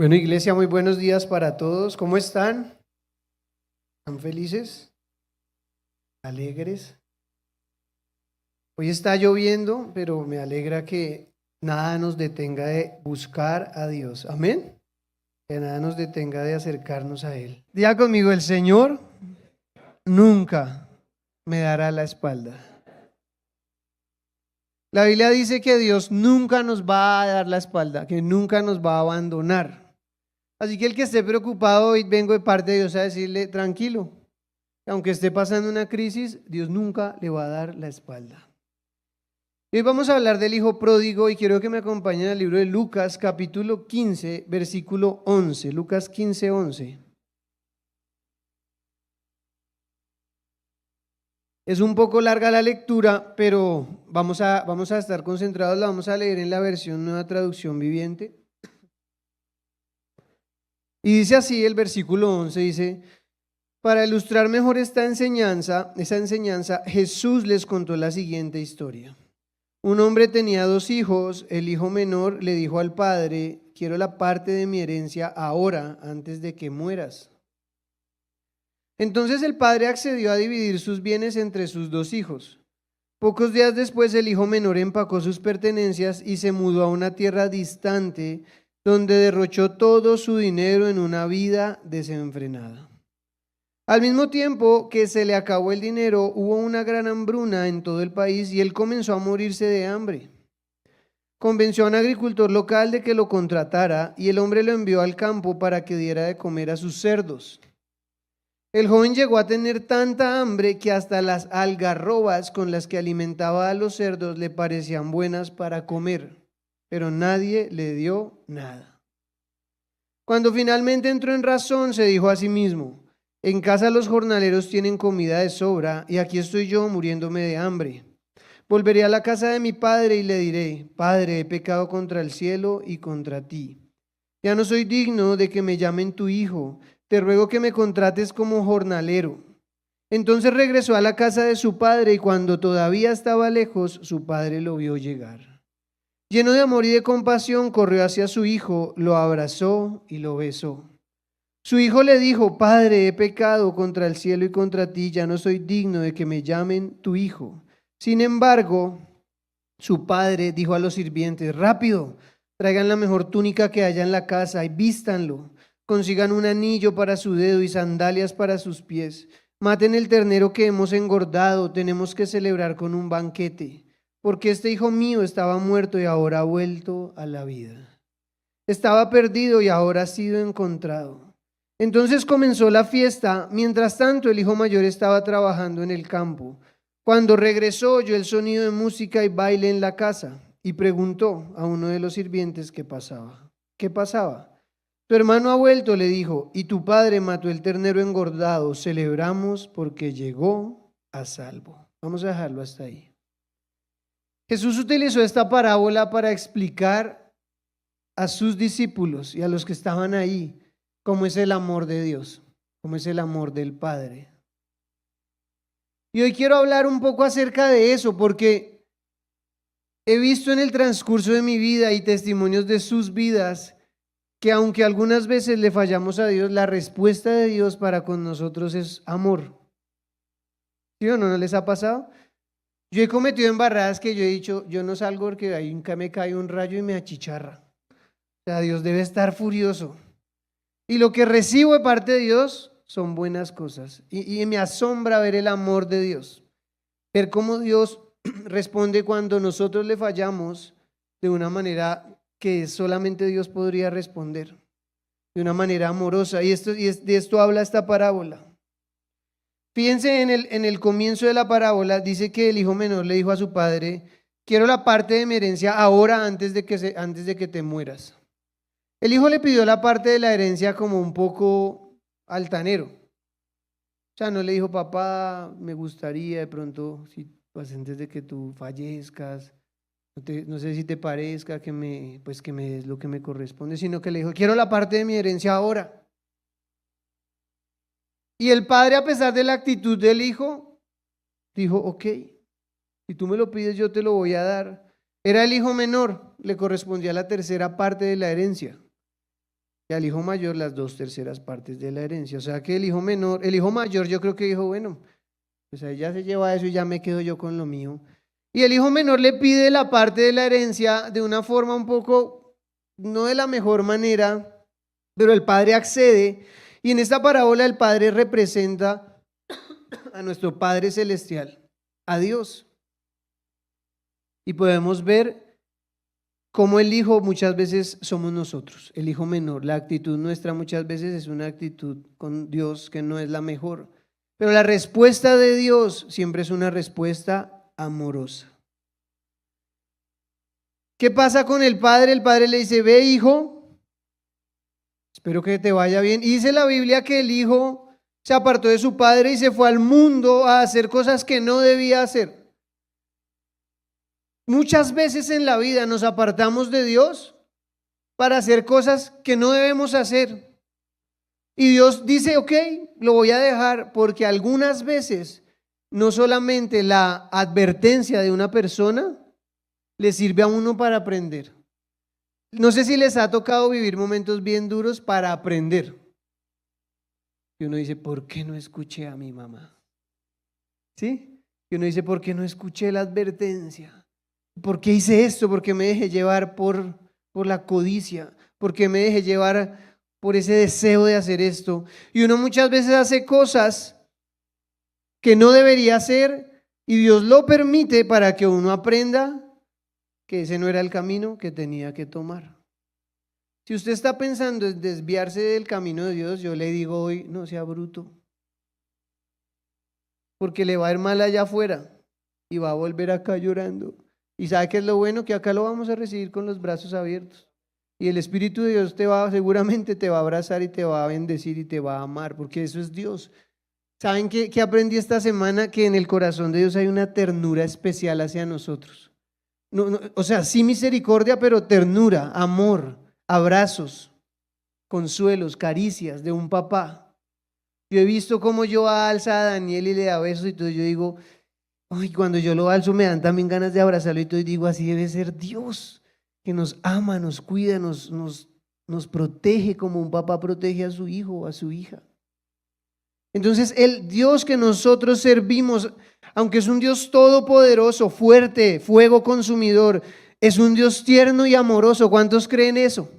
Bueno, iglesia, muy buenos días para todos. ¿Cómo están? ¿Están felices? ¿Alegres? Hoy está lloviendo, pero me alegra que nada nos detenga de buscar a Dios. Amén. Que nada nos detenga de acercarnos a Él. Diga conmigo, el Señor nunca me dará la espalda. La Biblia dice que Dios nunca nos va a dar la espalda, que nunca nos va a abandonar. Así que el que esté preocupado, hoy vengo de parte de Dios a decirle, tranquilo, aunque esté pasando una crisis, Dios nunca le va a dar la espalda. Y hoy vamos a hablar del hijo pródigo y quiero que me acompañen al libro de Lucas, capítulo 15, versículo 11. Lucas 15, 11. Es un poco larga la lectura, pero vamos a estar concentrados, la vamos a leer en la versión Nueva Traducción Viviente. Y dice así el versículo 11, dice: para ilustrar mejor esa enseñanza, Jesús les contó la siguiente historia. Un hombre tenía 2 hijos, el hijo menor le dijo al padre: quiero la parte de mi herencia ahora, antes de que mueras. Entonces el padre accedió a dividir sus bienes entre sus 2 hijos. Pocos días después el hijo menor empacó sus pertenencias y se mudó a una tierra distante, donde derrochó todo su dinero en una vida desenfrenada. Al mismo tiempo que se le acabó el dinero, hubo una gran hambruna en todo el país y él comenzó a morirse de hambre. Convenció a un agricultor local de que lo contratara y el hombre lo envió al campo para que diera de comer a sus cerdos. El joven llegó a tener tanta hambre que hasta las algarrobas con las que alimentaba a los cerdos le parecían buenas para comer, pero nadie le dio nada. Cuando finalmente entró en razón, se dijo a sí mismo: en casa los jornaleros tienen comida de sobra y aquí estoy yo muriéndome de hambre. Volveré a la casa de mi padre y le diré: Padre, he pecado contra el cielo y contra ti. Ya no soy digno de que me llamen tu hijo. Te ruego que me contrates como jornalero. Entonces regresó a la casa de su padre y cuando todavía estaba lejos, su padre lo vio llegar. Lleno de amor y de compasión, corrió hacia su hijo, lo abrazó y lo besó. Su hijo le dijo: Padre, he pecado contra el cielo y contra ti, ya no soy digno de que me llamen tu hijo. Sin embargo, su padre dijo a los sirvientes: rápido, traigan la mejor túnica que haya en la casa y vístanlo. Consigan un anillo para su dedo y sandalias para sus pies. Maten el ternero que hemos engordado, tenemos que celebrar con un banquete, porque este hijo mío estaba muerto y ahora ha vuelto a la vida. Estaba perdido y ahora ha sido encontrado. Entonces comenzó la fiesta. Mientras tanto, el hijo mayor estaba trabajando en el campo. Cuando regresó, oyó el sonido de música y baile en la casa y preguntó a uno de los sirvientes qué pasaba. ¿Qué pasaba? Tu hermano ha vuelto, le dijo, y tu padre mató el ternero engordado. Celebramos porque llegó a salvo. Vamos a dejarlo hasta ahí. Jesús utilizó esta parábola para explicar a sus discípulos y a los que estaban ahí cómo es el amor de Dios, cómo es el amor del Padre. Y hoy quiero hablar un poco acerca de eso, porque he visto en el transcurso de mi vida y testimonios de sus vidas que aunque algunas veces le fallamos a Dios, la respuesta de Dios para con nosotros es amor. ¿Sí o no? ¿No les ha pasado? Yo he cometido embarradas que yo he dicho: yo no salgo porque ahí me cae un rayo y me achicharra. O sea, Dios debe estar furioso. Y lo que recibo de parte de Dios son buenas cosas. Y me asombra ver el amor de Dios. Ver cómo Dios responde cuando nosotros le fallamos de una manera que solamente Dios podría responder. De una manera amorosa. De esto habla esta parábola. Fíjense en el comienzo de la parábola, dice que el hijo menor le dijo a su padre: quiero la parte de mi herencia ahora antes de que te mueras. El hijo le pidió la parte de la herencia como un poco altanero. O sea, no le dijo: papá, me gustaría de pronto, si pues antes de que tú fallezcas, no sé si te parezca que me des lo que me corresponde, sino que le dijo: quiero la parte de mi herencia ahora. Y el padre, a pesar de la actitud del hijo, dijo: ok, si tú me lo pides yo te lo voy a dar. Era el hijo menor, le correspondía la tercera parte de la herencia. y al hijo mayor las 2/3 partes de la herencia. O sea que el hijo menor, el hijo mayor yo creo que dijo, bueno, pues ahí ya se lleva eso y ya me quedo yo con lo mío. Y el hijo menor le pide la parte de la herencia de una forma un poco, no de la mejor manera, pero el padre accede. Y en esta parábola el padre representa a nuestro Padre Celestial, a Dios. Y podemos ver cómo el hijo muchas veces somos nosotros, el hijo menor. La actitud nuestra muchas veces es una actitud con Dios que no es la mejor. Pero la respuesta de Dios siempre es una respuesta amorosa. ¿Qué pasa con el padre? El padre le dice, ve hijo, espero que te vaya bien. Y dice la Biblia que el hijo se apartó de su padre y se fue al mundo a hacer cosas que no debía hacer. Muchas veces en la vida nos apartamos de Dios para hacer cosas que no debemos hacer. Y Dios dice, ok, lo voy a dejar porque algunas veces no solamente la advertencia de una persona le sirve a uno para aprender. No sé si les ha tocado vivir momentos bien duros para aprender. Y uno dice, ¿por qué no escuché a mi mamá? ¿Sí? Y uno dice, ¿por qué no escuché la advertencia? ¿Por qué hice esto? ¿Por qué me dejé llevar por la codicia? ¿Por qué me dejé llevar por ese deseo de hacer esto? Y uno muchas veces hace cosas que no debería hacer y Dios lo permite para que uno aprenda que ese no era el camino que tenía que tomar. Si usted está pensando en desviarse del camino de Dios, yo le digo hoy, no sea bruto, porque le va a ir mal allá afuera y va a volver acá llorando. Y sabe que es lo bueno, que acá lo vamos a recibir con los brazos abiertos. Y el Espíritu de Dios seguramente te va a abrazar y te va a bendecir y te va a amar, porque eso es Dios. ¿Saben qué aprendí esta semana? Que en el corazón de Dios hay una ternura especial hacia nosotros. O sea, sí misericordia, pero ternura, amor, abrazos, consuelos, caricias de un papá. Yo he visto cómo yo alza a Daniel y le da besos y todo. Yo digo, ay, cuando yo lo alzo me dan también ganas de abrazarlo y todo. Y digo, así debe ser Dios, que nos ama, nos cuida, nos protege como un papá protege a su hijo o a su hija. Entonces el Dios que nosotros servimos, aunque es un Dios todopoderoso, fuerte, fuego consumidor, es un Dios tierno y amoroso. ¿Cuántos creen eso?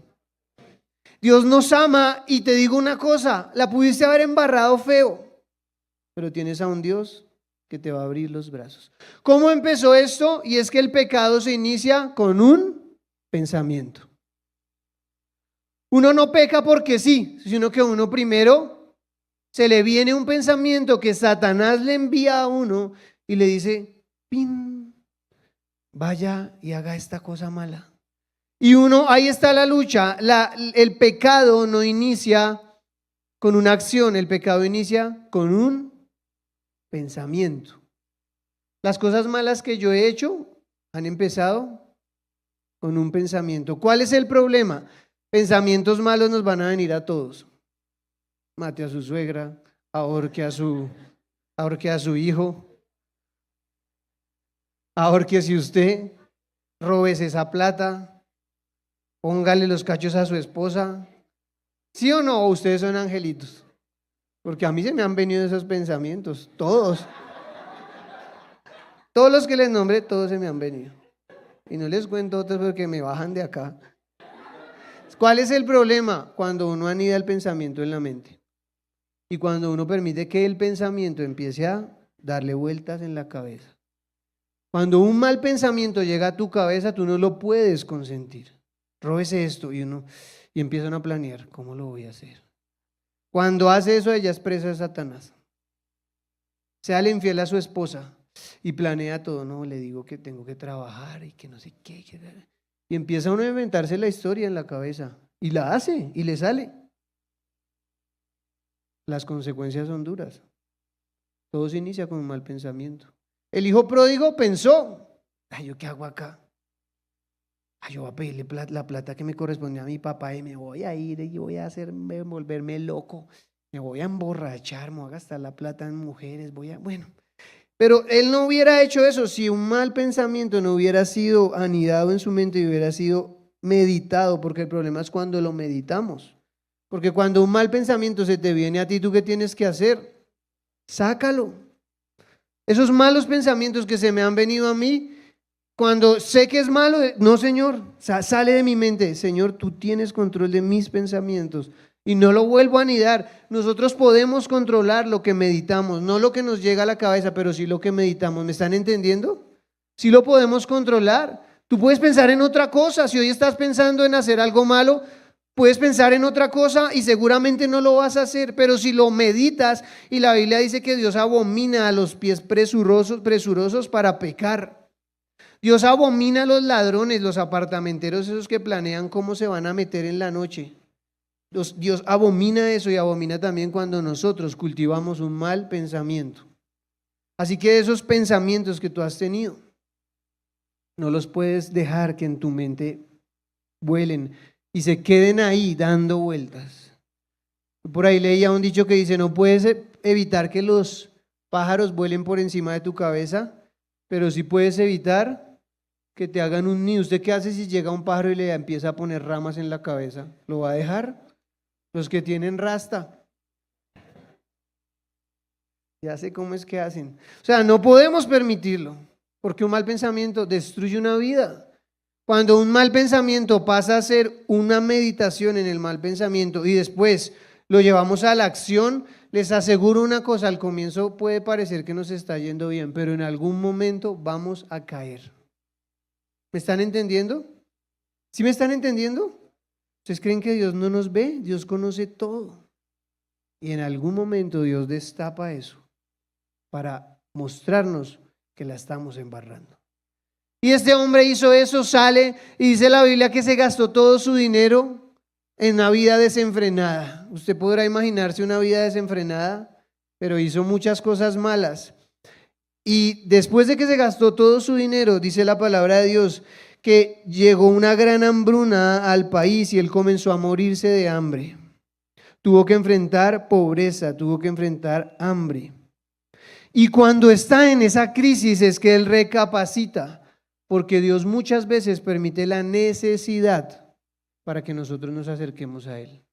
Dios nos ama y te digo una cosa, la pudiste haber embarrado feo, pero tienes a un Dios que te va a abrir los brazos. ¿Cómo empezó esto? Y es que el pecado se inicia con un pensamiento. Uno no peca porque sí, sino que uno primero se le viene un pensamiento que Satanás le envía a uno y le dice, ¡pin! Vaya y haga esta cosa mala. Y uno, ahí está la lucha. El pecado no inicia con una acción, el pecado inicia con un pensamiento. Las cosas malas que yo he hecho han empezado con un pensamiento. ¿Cuál es el problema? Pensamientos malos nos van a venir a todos. Mate a su suegra, ahorque a su hijo, ahorquese usted, róbese esa plata, póngale los cachos a su esposa. ¿Sí o no? ¿O ustedes son angelitos? Porque a mí se me han venido esos pensamientos, todos. Todos los que les nombré, todos se me han venido. Y no les cuento otros porque me bajan de acá. ¿Cuál es el problema? Cuando uno anida el pensamiento en la mente. Y cuando uno permite que el pensamiento empiece a darle vueltas en la cabeza. Cuando un mal pensamiento llega a tu cabeza, tú no lo puedes consentir. Róbese esto y empiezan a planear, ¿cómo lo voy a hacer? Cuando hace eso, ella es presa de Satanás. Séale infiel a su esposa y planea todo. No, le digo que tengo que trabajar y que no sé qué. Y empieza uno a inventarse la historia en la cabeza. Y la hace y le sale. Las consecuencias son duras. Todo se inicia con un mal pensamiento. El hijo pródigo pensó, ay, ¿yo qué hago acá? Ay, yo voy a pedirle la plata que me corresponde a mi papá y me voy a ir y voy a volverme loco. Me voy a emborrachar, me voy a gastar la plata en mujeres, bueno. Pero él no hubiera hecho eso si un mal pensamiento no hubiera sido anidado en su mente y hubiera sido meditado, porque el problema es cuando lo meditamos. Porque cuando un mal pensamiento se te viene a ti, ¿tú qué tienes que hacer? Sácalo. Esos malos pensamientos que se me han venido a mí, cuando sé que es malo, no, Señor, sale de mi mente. Señor, tú tienes control de mis pensamientos y no lo vuelvo a anidar. Nosotros podemos controlar lo que meditamos, no lo que nos llega a la cabeza, pero sí lo que meditamos. ¿Me están entendiendo? Sí lo podemos controlar. Tú puedes pensar en otra cosa. Si hoy estás pensando en hacer algo malo, puedes pensar en otra cosa y seguramente no lo vas a hacer, pero si lo meditas, y la Biblia dice que Dios abomina a los pies presurosos para pecar. Dios abomina a los ladrones, los apartamenteros, esos que planean cómo se van a meter en la noche. Dios abomina eso y abomina también cuando nosotros cultivamos un mal pensamiento. Así que esos pensamientos que tú has tenido, no los puedes dejar que en tu mente vuelen y se queden ahí dando vueltas. Por ahí leía un dicho que dice, no puedes evitar que los pájaros vuelen por encima de tu cabeza, pero sí puedes evitar que te hagan un nido. ¿Usted qué hace si llega un pájaro y le empieza a poner ramas en la cabeza? ¿Lo va a dejar? Los que tienen rasta. Ya sé cómo es que hacen. O sea, no podemos permitirlo, porque un mal pensamiento destruye una vida. Cuando un mal pensamiento pasa a ser una meditación en el mal pensamiento y después lo llevamos a la acción, les aseguro una cosa, al comienzo puede parecer que nos está yendo bien, pero en algún momento vamos a caer. ¿Me están entendiendo? ¿Sí me están entendiendo? ¿Ustedes creen que Dios no nos ve? Dios conoce todo. Y en algún momento Dios destapa eso para mostrarnos que la estamos embarrando. Y este hombre hizo eso, sale y dice la Biblia que se gastó todo su dinero en una vida desenfrenada. Usted podrá imaginarse una vida desenfrenada, pero hizo muchas cosas malas. Y después de que se gastó todo su dinero, dice la palabra de Dios, que llegó una gran hambruna al país y él comenzó a morirse de hambre. Tuvo que enfrentar pobreza, tuvo que enfrentar hambre. Y cuando está en esa crisis es que él recapacita. Porque Dios muchas veces permite la necesidad para que nosotros nos acerquemos a Él.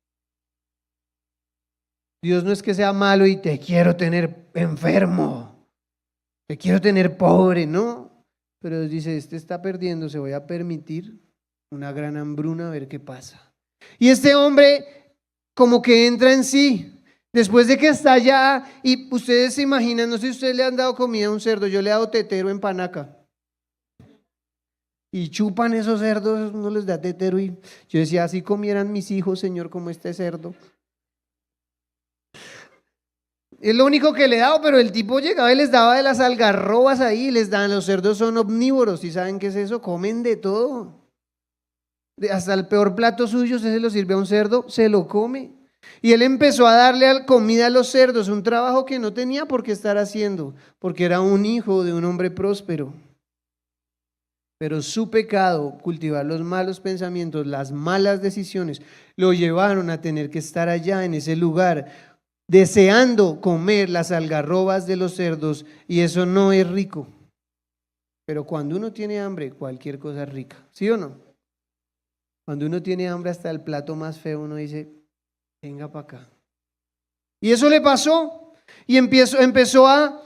Dios no es que sea malo y te quiero tener enfermo, te quiero tener pobre, no. Pero Dios dice, este está perdiendo, se voy a permitir una gran hambruna a ver qué pasa. Y este hombre como que entra en sí. Después de que está allá y ustedes se imaginan, no sé si ustedes le han dado comida a un cerdo, yo le he dado tetero en Panaca. Y chupan esos cerdos, no les da tetero. Y yo decía, así comieran mis hijos, Señor, como este cerdo. Es lo único que le he dado, pero el tipo llegaba y les daba de las algarrobas ahí, les dan, los cerdos son omnívoros, ¿y saben qué es eso? Comen de todo. Hasta el peor plato suyo, usted se lo sirve a un cerdo, se lo come. Y él empezó a darle comida a los cerdos, un trabajo que no tenía por qué estar haciendo, porque era un hijo de un hombre próspero. Pero su pecado, cultivar los malos pensamientos, las malas decisiones, lo llevaron a tener que estar allá en ese lugar, deseando comer las algarrobas de los cerdos, y eso no es rico. Pero cuando uno tiene hambre, cualquier cosa es rica, ¿sí o no? Cuando uno tiene hambre, hasta el plato más feo, uno dice, venga para acá. Y eso le pasó, y empezó a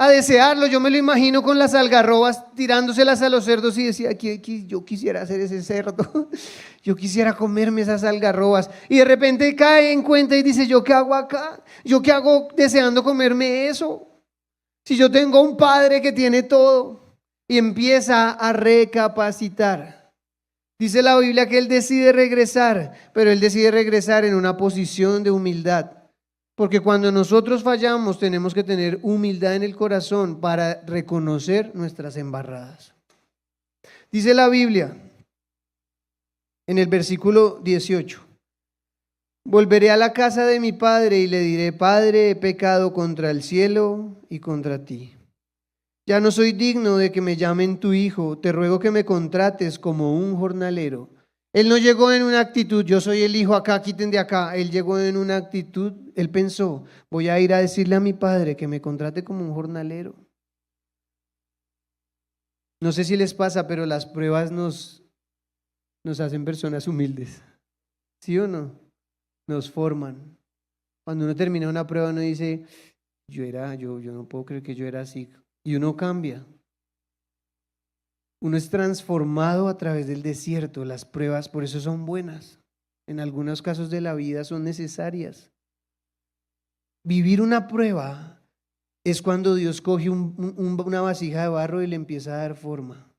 desearlo. Yo me lo imagino con las algarrobas tirándoselas a los cerdos y decía, yo quisiera hacer ese cerdo, yo quisiera comerme esas algarrobas. Y de repente cae en cuenta y dice, ¿yo qué hago acá? ¿Yo qué hago deseando comerme eso? Si yo tengo un padre que tiene todo. Y empieza a recapacitar. Dice la Biblia que él decide regresar, pero él decide regresar en una posición de humildad. Porque cuando nosotros fallamos tenemos que tener humildad en el corazón para reconocer nuestras embarradas. Dice la Biblia en el versículo 18, volveré a la casa de mi padre y le diré, Padre, he pecado contra el cielo y contra ti. Ya no soy digno de que me llamen tu hijo, te ruego que me contrates como un jornalero. Él no llegó en una actitud, yo soy el hijo acá, quiten de acá. Él llegó en una actitud, él pensó, voy a ir a decirle a mi padre que me contrate como un jornalero. No sé si les pasa, pero las pruebas nos hacen personas humildes. ¿Sí o no? nos forman. Cuando uno termina una prueba, uno dice, yo no puedo creer que yo era así. Y uno cambia. Uno es transformado a través del desierto. Las pruebas, por eso son buenas. En algunos casos de la vida son necesarias. Vivir una prueba es cuando Dios coge una vasija de barro y le empieza a dar forma.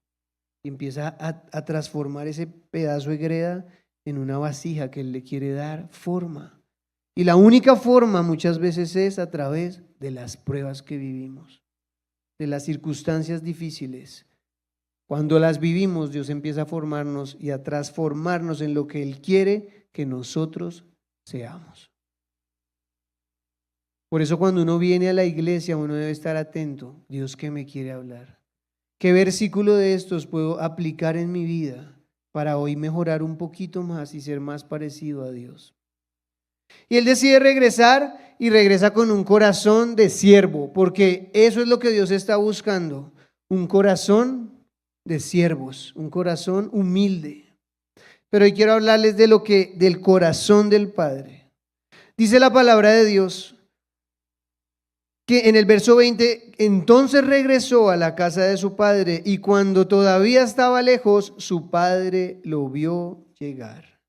Y empieza a transformar ese pedazo de greda en una vasija que Él le quiere dar forma. Y la única forma muchas veces es a través de las pruebas que vivimos, de las circunstancias difíciles. Cuando las vivimos, Dios empieza a formarnos y a transformarnos en lo que Él quiere que nosotros seamos. Por eso cuando uno viene a la iglesia, uno debe estar atento. Dios, ¿qué me quiere hablar? ¿Qué versículo de estos puedo aplicar en mi vida para hoy mejorar un poquito más y ser más parecido a Dios? Y él decide regresar y regresa con un corazón de siervo, porque eso es lo que Dios está buscando, un corazón de siervos, un corazón humilde. Pero hoy quiero hablarles del corazón del Padre. Dice la palabra de Dios que en el verso 20, entonces regresó a la casa de su padre y cuando todavía estaba lejos, su padre lo vio llegar.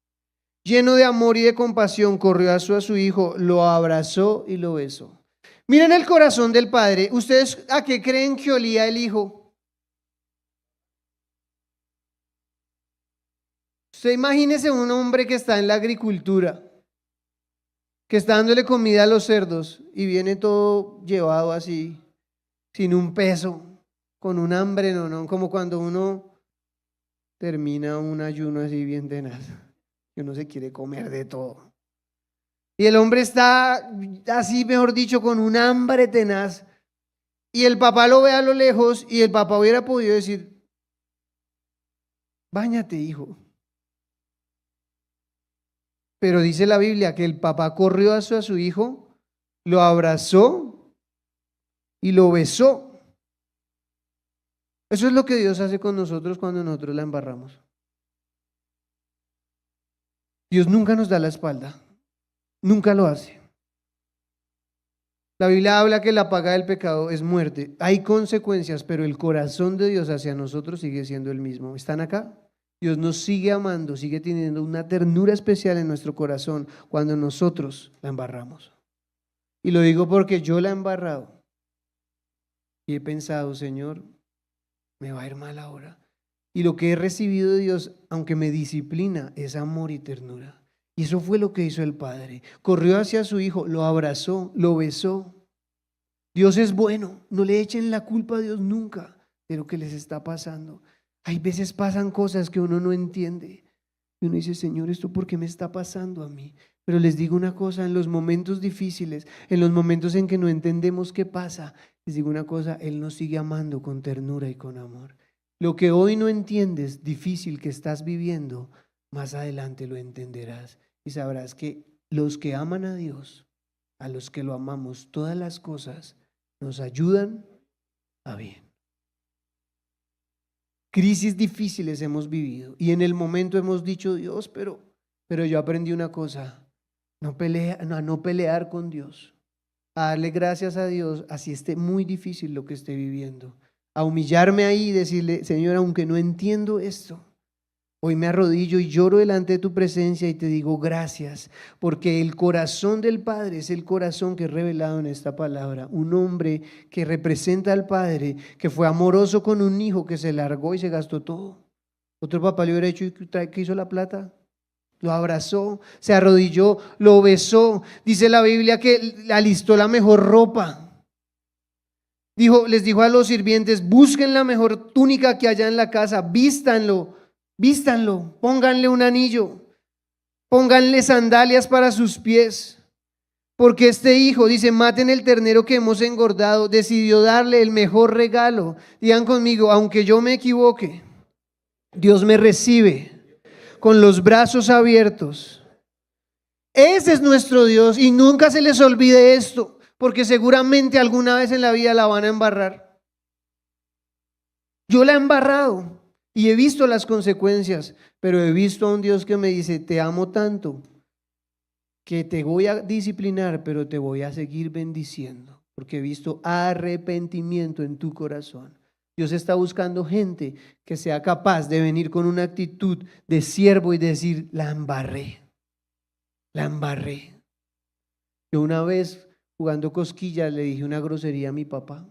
Lleno de amor y de compasión, corrió a su hijo, lo abrazó y lo besó. Miren el corazón del padre. ¿Ustedes a qué creen que olía el hijo? Usted imagínese un hombre que está en la agricultura, que está dándole comida a los cerdos y viene todo llevado así, sin un peso, con un hambre, no, como cuando uno termina un ayuno así bien tenaz, que uno se quiere comer de todo. Y el hombre está así, mejor dicho, con un hambre tenaz. Y el papá lo ve a lo lejos y el papá hubiera podido decir, báñate, hijo. Pero dice la Biblia que el papá corrió a su hijo, lo abrazó y lo besó. Eso es lo que Dios hace con nosotros cuando nosotros la embarramos. Dios nunca nos da la espalda, nunca lo hace. La Biblia habla que la paga del pecado es muerte. Hay consecuencias, pero el corazón de Dios hacia nosotros sigue siendo el mismo. ¿Están acá? Dios nos sigue amando, sigue teniendo una ternura especial en nuestro corazón cuando nosotros la embarramos. Y lo digo porque yo la he embarrado. Y he pensado, Señor, me va a ir mal ahora. Y lo que he recibido de Dios, aunque me disciplina, es amor y ternura. Y eso fue lo que hizo el Padre. Corrió hacia su hijo, lo abrazó, lo besó. Dios es bueno, no le echen la culpa a Dios nunca de lo que les está pasando. Hay veces pasan cosas que uno no entiende. Y uno dice, Señor, ¿esto por qué me está pasando a mí? Pero les digo una cosa, en los momentos difíciles, en los momentos en que no entendemos qué pasa, les digo una cosa, Él nos sigue amando con ternura y con amor. Lo que hoy no entiendes, difícil que estás viviendo, más adelante lo entenderás y sabrás que los que aman a Dios, a los que lo amamos, todas las cosas nos ayudan a bien. Crisis difíciles hemos vivido y en el momento hemos dicho, Dios, pero yo aprendí una cosa, no pelear con Dios, a darle gracias a Dios, así esté muy difícil lo que esté viviendo, a humillarme ahí y decirle, Señor, aunque no entiendo esto, hoy me arrodillo y lloro delante de tu presencia y te digo gracias, porque el corazón del Padre es el corazón que es revelado en esta palabra. Un hombre que representa al Padre, que fue amoroso con un hijo que se largó y se gastó todo. Otro papá le hubiera hecho, ¿y qué hizo la plata? Lo abrazó, se arrodilló, lo besó. Dice la Biblia que alistó la mejor ropa. Les dijo a los sirvientes, busquen la mejor túnica que haya en la casa, vístanlo, pónganle un anillo, pónganle sandalias para sus pies, porque este hijo, dice, maten el ternero que hemos engordado, decidió darle el mejor regalo. Digan conmigo, aunque yo me equivoque, Dios me recibe con los brazos abiertos. Ese es nuestro Dios y nunca se les olvide esto, porque seguramente alguna vez en la vida la van a embarrar. Yo la he embarrado. Y he visto las consecuencias, pero he visto a un Dios que me dice, te amo tanto, que te voy a disciplinar, pero te voy a seguir bendiciendo, porque he visto arrepentimiento en tu corazón. Dios está buscando gente que sea capaz de venir con una actitud de siervo y decir, la embarré, la embarré. Yo una vez jugando cosquillas le dije una grosería a mi papá.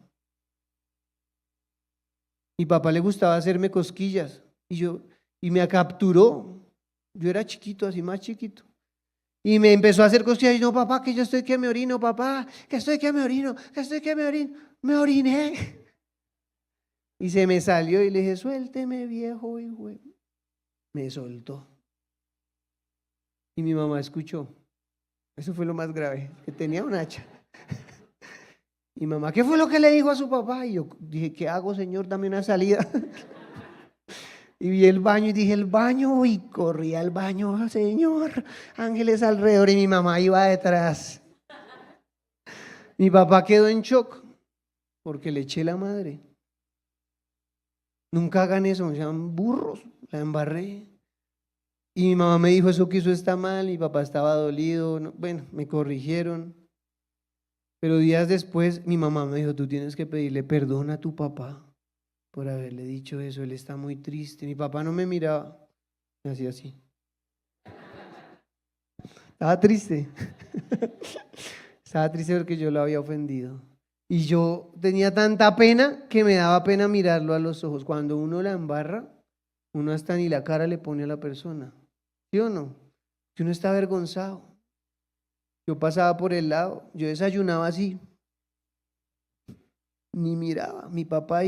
Mi papá le gustaba hacerme cosquillas y me capturó. Yo era chiquito, así más chiquito. Y me empezó a hacer cosquillas y no, papá, que yo estoy que me orino, papá, que estoy que me orino, que estoy que me orino. Me oriné. Y se me salió y le dije, suélteme, viejo hijo. Me soltó. Y mi mamá escuchó. Eso fue lo más grave, que tenía un hacha. Y mamá, ¿qué fue lo que le dijo a su papá? Y yo dije, ¿qué hago, Señor? Dame una salida. Y vi el baño y dije, el baño, y corrí al baño, Señor, ángeles alrededor, y mi mamá iba detrás. Mi papá quedó en shock porque le eché la madre. Nunca hagan eso, sean burros, la embarré. Y mi mamá me dijo, eso que hizo está mal, mi papá estaba dolido, bueno, me corrigieron. Pero días después mi mamá me dijo, tú tienes que pedirle perdón a tu papá por haberle dicho eso, él está muy triste. Mi papá no me miraba, me hacía así. Estaba triste. Estaba triste porque yo lo había ofendido. Y yo tenía tanta pena que me daba pena mirarlo a los ojos. Cuando uno la embarra, uno hasta ni la cara le pone a la persona. ¿Sí o no? Que uno está avergonzado. Yo pasaba por el lado, yo desayunaba así. Ni miraba. Mi papá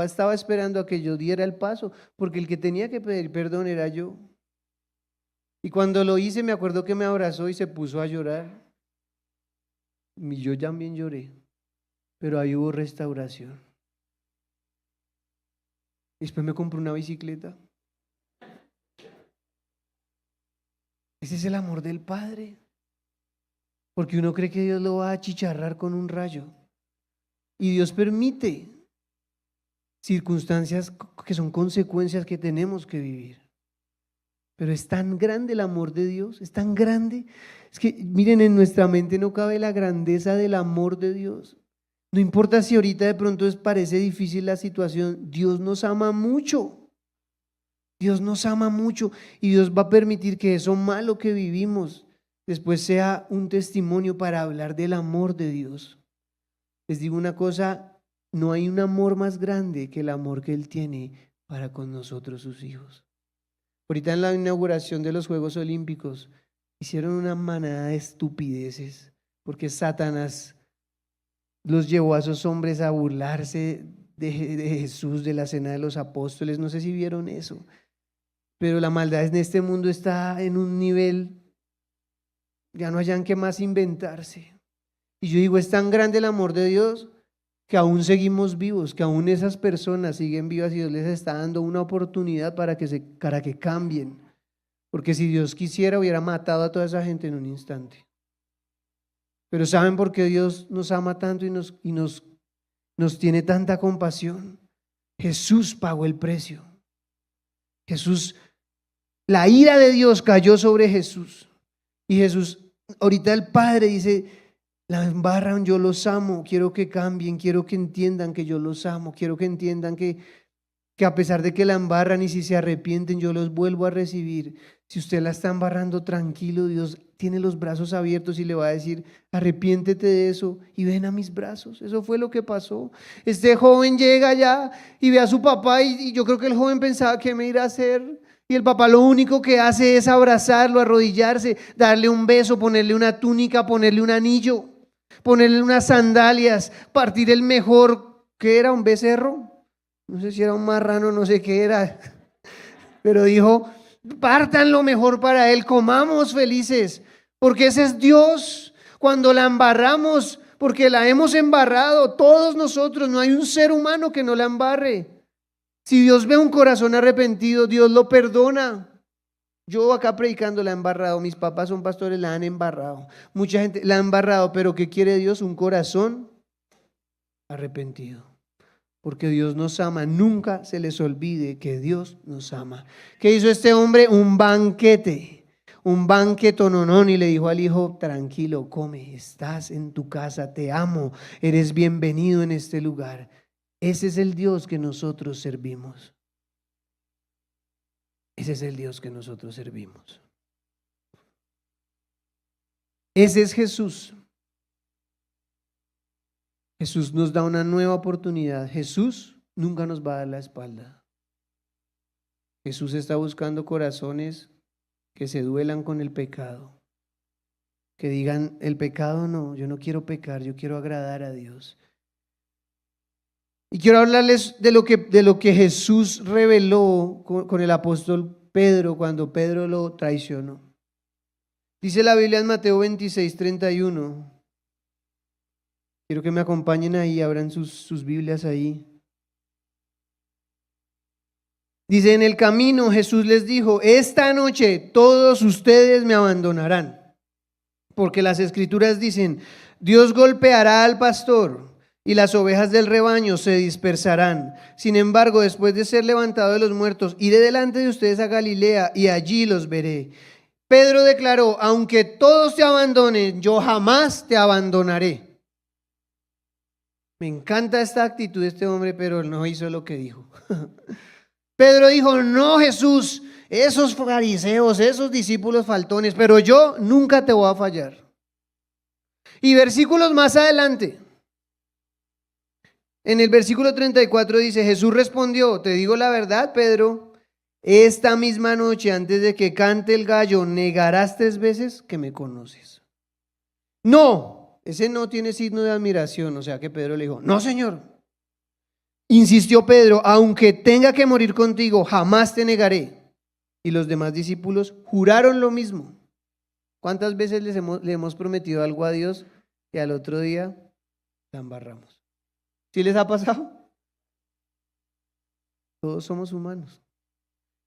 estaba esperando a que yo diera el paso, porque el que tenía que pedir perdón era yo. Y cuando lo hice, me acuerdo que me abrazó y se puso a llorar. Y yo también lloré, pero ahí hubo restauración. Después me compré una bicicleta. Ese es el amor del Padre. Porque uno cree que Dios lo va a achicharrar con un rayo. Y Dios permite circunstancias que son consecuencias que tenemos que vivir. Pero es tan grande el amor de Dios, es tan grande. Es que miren, en nuestra mente no cabe la grandeza del amor de Dios. No importa si ahorita de pronto parece difícil la situación, Dios nos ama mucho. Dios nos ama mucho y Dios va a permitir que eso malo que vivimos después sea un testimonio para hablar del amor de Dios. Les digo una cosa, no hay un amor más grande que el amor que Él tiene para con nosotros, sus hijos. Ahorita en la inauguración de los Juegos Olímpicos hicieron una manada de estupideces porque Satanás los llevó a esos hombres a burlarse de Jesús, de la cena de los apóstoles. No sé si vieron eso, pero la maldad en este mundo está en un nivel, ya no hayan que más inventarse. Y yo digo, es tan grande el amor de Dios que aún seguimos vivos, que aún esas personas siguen vivas y Dios les está dando una oportunidad para que cambien. Porque si Dios quisiera, hubiera matado a toda esa gente en un instante. Pero ¿saben por qué Dios nos ama tanto y nos tiene tanta compasión? Jesús pagó el precio. Jesús, la ira de Dios cayó sobre Jesús. Y Jesús, ahorita el Padre dice, la embarran, yo los amo, quiero que cambien, quiero que entiendan que yo los amo, quiero que entiendan que a pesar de que la embarran y si se arrepienten, yo los vuelvo a recibir. Si usted la está embarrando, tranquilo, Dios tiene los brazos abiertos y le va a decir, arrepiéntete de eso y ven a mis brazos. Eso fue lo que pasó. Este joven llega allá y ve a su papá y yo creo que el joven pensaba, ¿qué me irá a hacer? Y el papá lo único que hace es abrazarlo, arrodillarse, darle un beso, ponerle una túnica, ponerle un anillo, ponerle unas sandalias, partir el mejor, ¿qué era? ¿Un becerro? No sé si era un marrano, no sé qué era, pero dijo, partan lo mejor para él, comamos felices, porque ese es Dios. Cuando la embarramos, porque la hemos embarrado, todos nosotros, no hay un ser humano que no la embarre. Si Dios ve un corazón arrepentido, Dios lo perdona. Yo acá predicando la he embarrado, mis papás son pastores, la han embarrado, mucha gente la ha embarrado, pero ¿qué quiere Dios? Un corazón arrepentido. Porque Dios nos ama, nunca se les olvide que Dios nos ama. ¿Qué hizo este hombre? Un banquete. un banquetononón y le dijo al hijo, tranquilo, come, estás en tu casa, te amo, eres bienvenido en este lugar. Ese es el Dios que nosotros servimos. Ese es el Dios que nosotros servimos. Ese es Jesús. Jesús nos da una nueva oportunidad. Jesús nunca nos va a dar la espalda. Jesús está buscando corazones que se duelan con el pecado, que digan, el pecado no, yo no quiero pecar, yo quiero agradar a Dios. Y quiero hablarles de lo que Jesús reveló con el apóstol Pedro cuando Pedro lo traicionó. Dice la Biblia en Mateo 26:31. Quiero que me acompañen ahí, abran sus Biblias ahí. Dice, en el camino Jesús les dijo, esta noche todos ustedes me abandonarán. Porque las escrituras dicen, Dios golpeará al pastor y las ovejas del rebaño se dispersarán. Sin embargo, después de ser levantado de los muertos, iré delante de ustedes a Galilea y allí los veré. Pedro declaró, aunque todos te abandonen, yo jamás te abandonaré. Me encanta esta actitud de este hombre, pero él no hizo lo que dijo. Pedro dijo, no Jesús, esos fariseos, esos discípulos faltones, pero yo nunca te voy a fallar. Y versículos más adelante, en el versículo 34 dice, Jesús respondió, te digo la verdad, Pedro, esta misma noche antes de que cante el gallo, negarás 3 veces que me conoces. No, ese no tiene signo de admiración, o sea que Pedro le dijo, no Señor. Insistió Pedro, aunque tenga que morir contigo, jamás te negaré. Y los demás discípulos juraron lo mismo. ¿Cuántas veces le hemos prometido algo a Dios y al otro día la embarramos? ¿Sí les ha pasado? Todos somos humanos.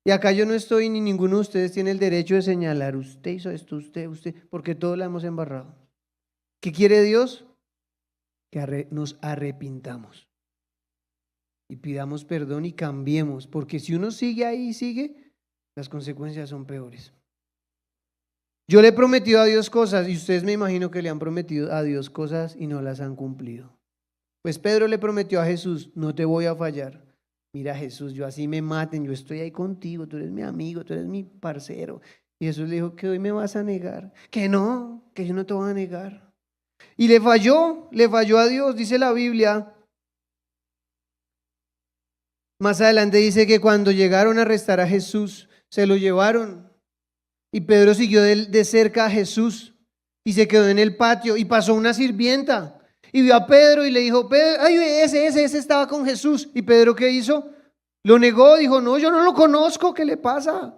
Y acá yo no estoy, ni ninguno de ustedes tiene el derecho de señalar, usted hizo esto, usted, porque todos la hemos embarrado. ¿Qué quiere Dios? Que nos arrepintamos y pidamos perdón y cambiemos, porque si uno sigue ahí, las consecuencias son peores. Yo le he prometido a Dios cosas y ustedes me imagino que le han prometido a Dios cosas y no las han cumplido. Pues Pedro le prometió a Jesús, no te voy a fallar. Mira Jesús, yo así me maten, yo estoy ahí contigo, tú eres mi amigo, tú eres mi parcero. Y Jesús le dijo, que hoy me vas a negar, que no, que yo no te voy a negar. Y le falló a Dios, dice la Biblia. Más adelante dice que cuando llegaron a arrestar a Jesús, se lo llevaron. Y Pedro siguió de cerca a Jesús y se quedó en el patio y pasó una sirvienta y vio a Pedro y le dijo, Pedro, ay, ese estaba con Jesús. ¿Y Pedro qué hizo? Lo negó, dijo, no, yo no lo conozco, ¿qué le pasa?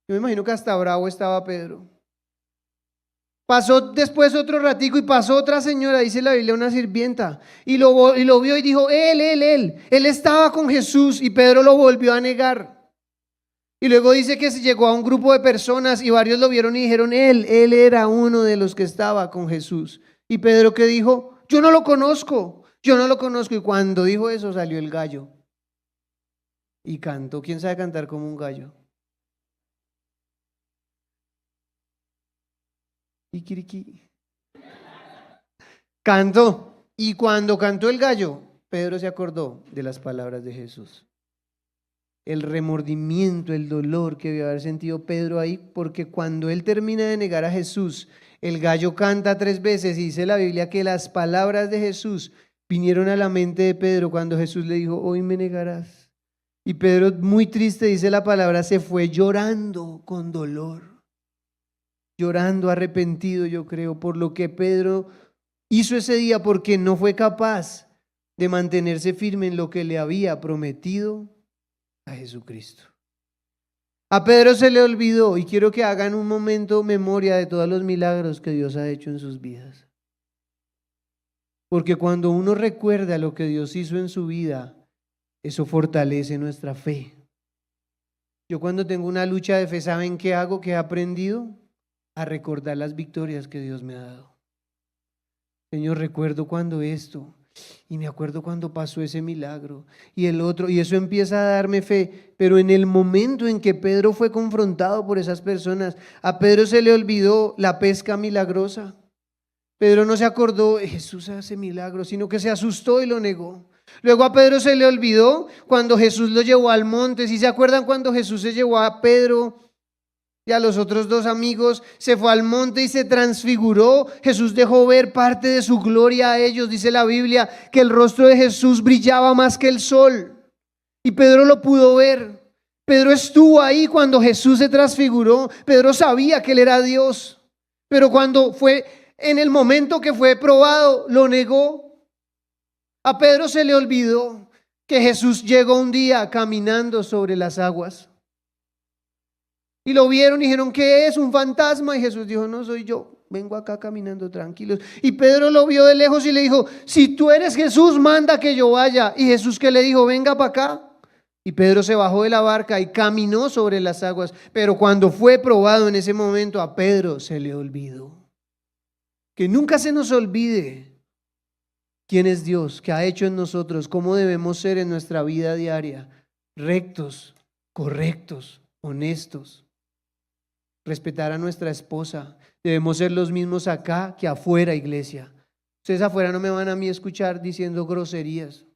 Yo me imagino que hasta bravo estaba Pedro. Pasó después otro ratico y pasó otra señora, dice la Biblia, una sirvienta, y lo vio y dijo, él estaba con Jesús, y Pedro lo volvió a negar. Y luego dice que se llegó a un grupo de personas y varios lo vieron y dijeron, él era uno de los que estaba con Jesús. Y Pedro que dijo, yo no lo conozco. Y cuando dijo eso salió el gallo y cantó. ¿Quién sabe cantar como un gallo? Kikiriki. Cantó. Y cuando cantó el gallo, Pedro se acordó de las palabras de Jesús. El remordimiento, el dolor que debió haber sentido Pedro ahí, porque cuando él termina de negar a Jesús, el gallo canta 3 veces y dice la Biblia que las palabras de Jesús vinieron a la mente de Pedro cuando Jesús le dijo, hoy me negarás. Y Pedro, muy triste, dice la palabra, se fue llorando con dolor, llorando arrepentido, yo creo, por lo que Pedro hizo ese día, porque no fue capaz de mantenerse firme en lo que le había prometido a Jesucristo. A Pedro se le olvidó, y quiero que hagan un momento memoria de todos los milagros que Dios ha hecho en sus vidas. Porque cuando uno recuerda lo que Dios hizo en su vida, eso fortalece nuestra fe. Yo cuando tengo una lucha de fe, ¿saben qué hago? ¿Qué he aprendido? A recordar las victorias que Dios me ha dado. Señor, recuerdo cuando esto, Y me acuerdo cuando pasó ese milagro y el otro, y eso empieza a darme fe. Pero en el momento en que Pedro fue confrontado por esas personas, a Pedro se le olvidó la pesca milagrosa. Pedro no se acordó, Jesús hace milagros, sino que se asustó y lo negó. Luego a Pedro se le olvidó cuando Jesús lo llevó al monte. ¿Sí se acuerdan cuando Jesús se llevó a Pedro y a los otros dos amigos? Se fue al monte y se transfiguró. Jesús dejó ver parte de su gloria a ellos. Dice la Biblia que el rostro de Jesús brillaba más que el sol. Y Pedro lo pudo ver. Pedro estuvo ahí cuando Jesús se transfiguró. Pedro sabía que él era Dios. Pero cuando fue en el momento que fue probado, lo negó. A Pedro se le olvidó que Jesús llegó un día caminando sobre las aguas. Y lo vieron y dijeron, ¿qué es? ¿Un fantasma? Y Jesús dijo, no soy yo, vengo acá caminando tranquilos. Y Pedro lo vio de lejos y le dijo, si tú eres Jesús, manda que yo vaya. Y Jesús que le dijo, venga para acá. Y Pedro se bajó de la barca y caminó sobre las aguas. Pero cuando fue probado en ese momento, a Pedro se le olvidó. Que nunca se nos olvide quién es Dios, qué ha hecho en nosotros, cómo debemos ser en nuestra vida diaria, rectos, correctos, honestos. Respetar a nuestra esposa. Debemos ser los mismos acá que afuera, iglesia. Ustedes afuera no me van a mí escuchar diciendo groserías.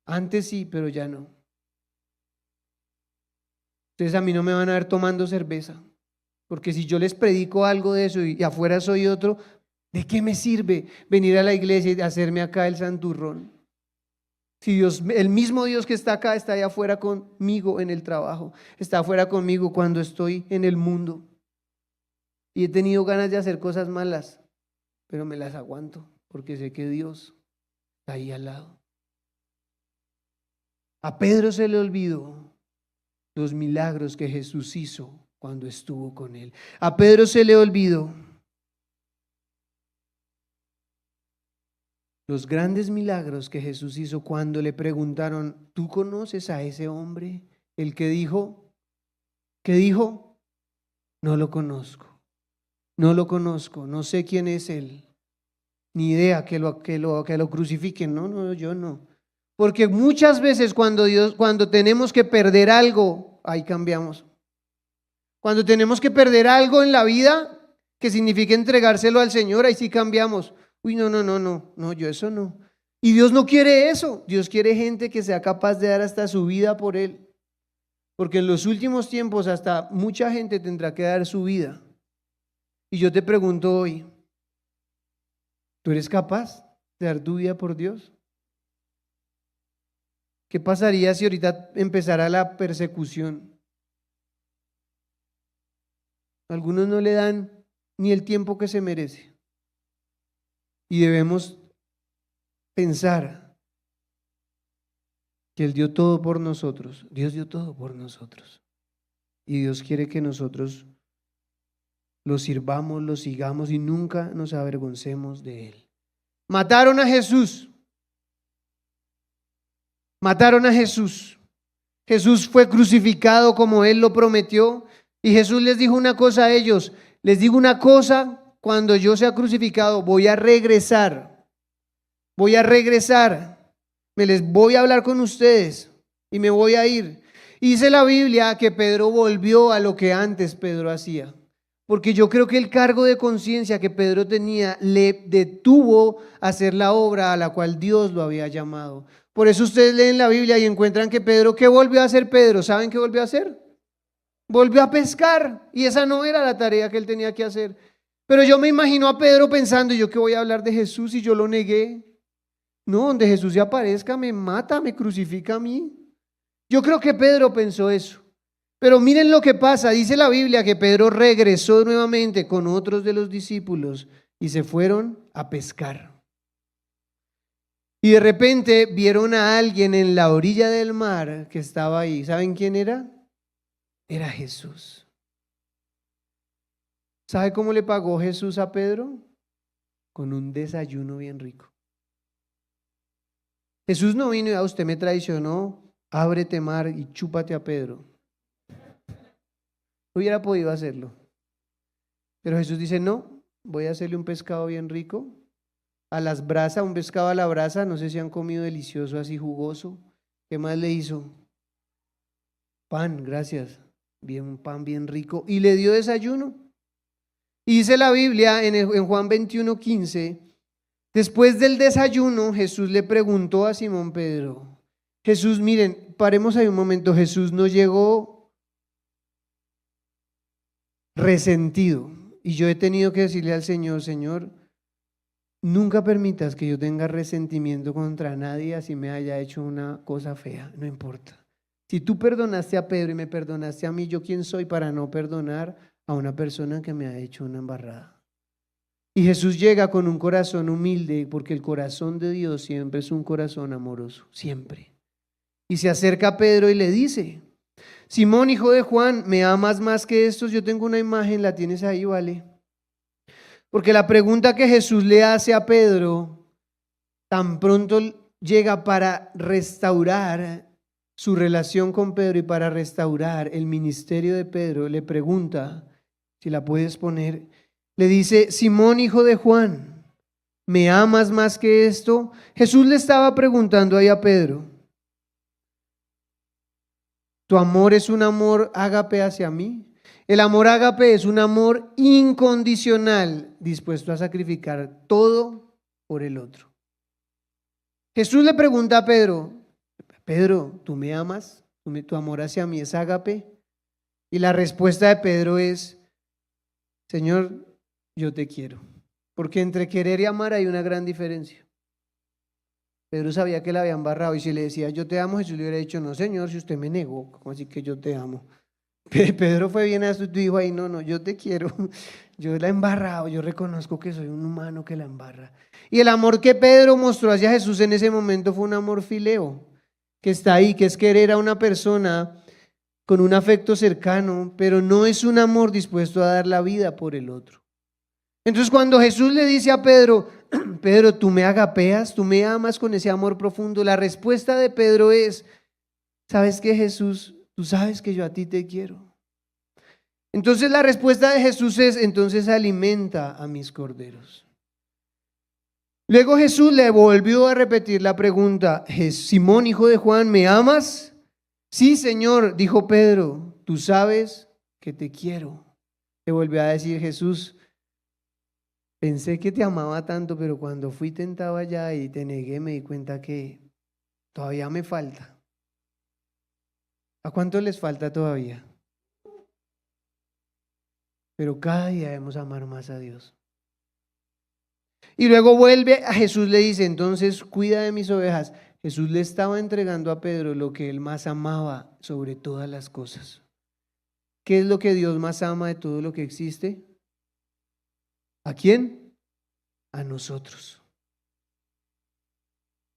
Antes sí, pero ya no. Ustedes a mí no me van a ver tomando cerveza. Porque si yo les predico algo de eso y afuera soy otro, ¿de qué me sirve venir a la iglesia y hacerme acá el santurrón? Si Dios, el mismo Dios que está acá, está allá afuera conmigo en el trabajo, está afuera conmigo cuando estoy en el mundo. Y he tenido ganas de hacer cosas malas, pero me las aguanto porque sé que Dios está ahí al lado. A Pedro se le olvidó los milagros que Jesús hizo cuando estuvo con él. A Pedro se le olvidó los grandes milagros que Jesús hizo cuando le preguntaron, ¿tú conoces a ese hombre? El que dijo, ¿qué dijo? No lo conozco. No lo conozco, no sé quién es él, ni idea que lo crucifiquen. No, yo no. Porque muchas veces cuando tenemos que perder algo, ahí cambiamos. Cuando tenemos que perder algo en la vida, que significa entregárselo al Señor, ahí sí cambiamos. Uy, no, yo eso no. Y Dios no quiere eso. Dios quiere gente que sea capaz de dar hasta su vida por Él. Porque en los últimos tiempos hasta mucha gente tendrá que dar su vida. Y yo te pregunto hoy, ¿tú eres capaz de dar tu vida por Dios? ¿Qué pasaría si ahorita empezara la persecución? Algunos no le dan ni el tiempo que se merece. Y debemos pensar que Él dio todo por nosotros. Dios dio todo por nosotros. Y Dios quiere que nosotros lo sirvamos, lo sigamos y nunca nos avergoncemos de Él. Mataron a Jesús. Mataron a Jesús. Jesús fue crucificado como Él lo prometió. Y Jesús les dijo una cosa a ellos. Les digo una cosa, cuando yo sea crucificado voy a regresar. Voy a regresar. Me les voy a hablar con ustedes y me voy a ir. Y dice la Biblia que Pedro volvió a lo que antes Pedro hacía. Porque yo creo que el cargo de conciencia que Pedro tenía le detuvo a hacer la obra a la cual Dios lo había llamado. Por eso ustedes leen la Biblia y encuentran que Pedro, ¿qué volvió a hacer Pedro? ¿Saben qué volvió a hacer? Volvió a pescar y esa no era la tarea que él tenía que hacer. Pero yo me imagino a Pedro pensando, ¿yo qué voy a hablar de Jesús y yo lo negué? No, donde Jesús se aparezca me mata, me crucifica a mí. Yo creo que Pedro pensó eso. Pero miren lo que pasa, dice la Biblia que Pedro regresó nuevamente con otros de los discípulos y se fueron a pescar. Y de repente vieron a alguien en la orilla del mar que estaba ahí. ¿Saben quién era? Era Jesús. ¿Sabe cómo le pagó Jesús a Pedro? Con un desayuno bien rico. Jesús no vino y a usted me traicionó, ábrete mar y chúpate a Pedro. Hubiera podido hacerlo. Pero Jesús dice, no, voy a hacerle un pescado bien rico. a las brasas, un pescado a la brasa, no sé si han comido delicioso así jugoso. ¿Qué más le hizo? Pan, gracias, bien, un pan bien rico, y le dio desayuno. Y dice la Biblia en Juan 21:15, después del desayuno Jesús le preguntó a Simón Pedro, Jesús, miren, paremos ahí un momento, Jesús no llegó resentido, y yo he tenido que decirle al Señor, Señor, nunca permitas que yo tenga resentimiento contra nadie así me haya hecho una cosa fea, no importa. Si tú perdonaste a Pedro y me perdonaste a mí, ¿yo quién soy para no perdonar a una persona que me ha hecho una embarrada? Y Jesús llega con un corazón humilde, porque el corazón de Dios siempre es un corazón amoroso, siempre. Y se acerca a Pedro y le dice, Simón, hijo de Juan, ¿me amas más que estos? Yo tengo una imagen, la tienes ahí, ¿vale? Porque la pregunta que Jesús le hace a Pedro, tan pronto llega para restaurar su relación con Pedro y para restaurar el ministerio de Pedro, le pregunta, si la puedes poner, le dice, Simón, hijo de Juan, ¿me amas más que esto? Jesús le estaba preguntando ahí a Pedro, ¿tu amor es un amor ágape hacia mí? El amor ágape es un amor incondicional, dispuesto a sacrificar todo por el otro. Jesús le pregunta a Pedro, Pedro, ¿tú me amas? ¿Tu amor hacia mí es ágape? Y la respuesta de Pedro es, Señor, yo te quiero. Porque entre querer y amar hay una gran diferencia. Pedro sabía que la había embarrado y si le decía yo te amo, Jesús le hubiera dicho, no Señor, si usted me negó, ¿cómo así que yo te amo? Pedro fue bien astuto y dijo ahí, no, yo te quiero, yo la he embarrado, yo reconozco que soy un humano que la embarra. Y el amor que Pedro mostró hacia Jesús en ese momento fue un amor fileo, que está ahí, que es querer a una persona con un afecto cercano, pero no es un amor dispuesto a dar la vida por el otro. Entonces cuando Jesús le dice a Pedro, Pedro, tú me agapeas, tú me amas con ese amor profundo, la respuesta de Pedro es, ¿sabes qué, Jesús? Tú sabes que yo a ti te quiero. Entonces la respuesta de Jesús es, entonces alimenta a mis corderos. Luego Jesús le volvió a repetir la pregunta, Simón, hijo de Juan, ¿me amas? Sí, Señor, dijo Pedro, tú sabes que te quiero. Le volvió a decir Jesús, pensé que te amaba tanto, pero cuando fui tentado allá y te negué, me di cuenta que todavía me falta. ¿A cuánto les falta todavía? Pero cada día debemos amar más a Dios. Y luego vuelve a Jesús, le dice, entonces cuida de mis ovejas. Jesús le estaba entregando a Pedro lo que él más amaba sobre todas las cosas. ¿Qué es lo que Dios más ama de todo lo que existe? ¿A quién? A nosotros.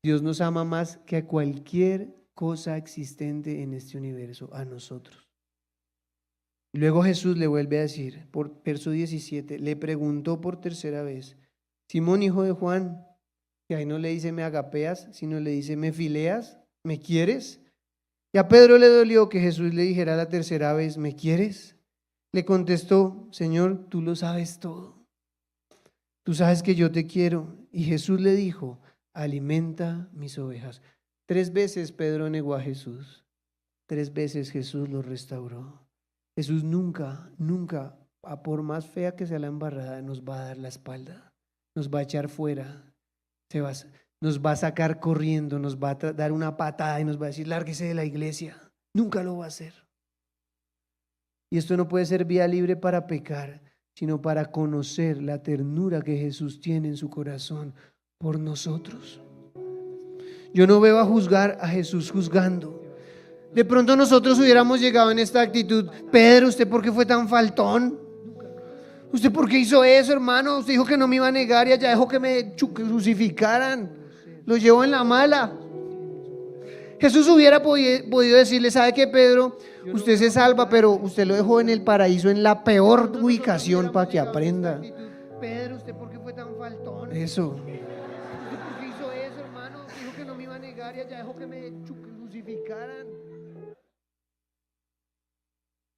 Dios nos ama más que a cualquier cosa existente en este universo, a nosotros. Y luego Jesús le vuelve a decir, por verso 17, le preguntó por tercera vez, Simón, hijo de Juan, que ahí no le dice me agapeas, sino le dice me fileas, ¿me quieres? Y a Pedro le dolió que Jesús le dijera la tercera vez, ¿me quieres? Le contestó, Señor, tú lo sabes todo. Tú sabes que yo te quiero. Y Jesús le dijo, alimenta mis ovejas. 3 veces Pedro negó a Jesús. 3 veces Jesús lo restauró. Jesús nunca, nunca, a por más fea que sea la embarrada, nos va a dar la espalda, nos va a echar fuera, nos va a sacar corriendo, nos va a dar una patada y nos va a decir, lárguese de la iglesia. Nunca lo va a hacer. Y esto no puede ser vía libre para pecar, sino para conocer la ternura que Jesús tiene en su corazón por nosotros. Yo no veo a juzgar a Jesús juzgando. De pronto nosotros hubiéramos llegado en esta actitud, Pedro, ¿usted por qué fue tan faltón? ¿Usted por qué hizo eso, hermano? Usted dijo que no me iba a negar y allá dejó que me crucificaran. Lo llevó en la mala. Jesús hubiera podido decirle, ¿sabe qué, Pedro? Usted se salva, pero usted lo dejó en el paraíso en la peor ubicación para que aprenda. Pedro, ¿usted por qué fue tan faltón? Eso. ¿Usted por qué hizo eso, hermano? Dijo que no me iba a negar y allá dejó que me crucificaran.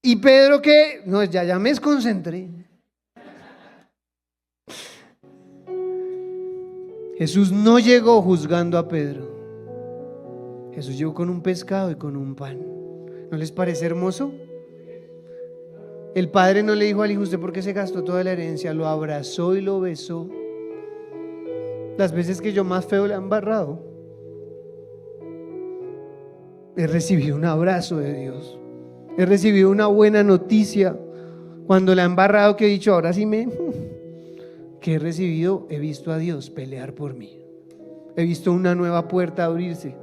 Y Pedro que, no, ya me desconcentré. Jesús no llegó juzgando a Pedro. Jesús llegó con un pescado y con un pan. ¿No les parece hermoso? El padre no le dijo al hijo: usted por qué se gastó toda la herencia. Lo abrazó y lo besó. Las veces que yo más feo le he embarrado, he recibido un abrazo de Dios. He recibido una buena noticia. Cuando la he embarrado, que he dicho: ahora sí que he recibido, he visto a Dios pelear por mí. He visto una nueva puerta abrirse.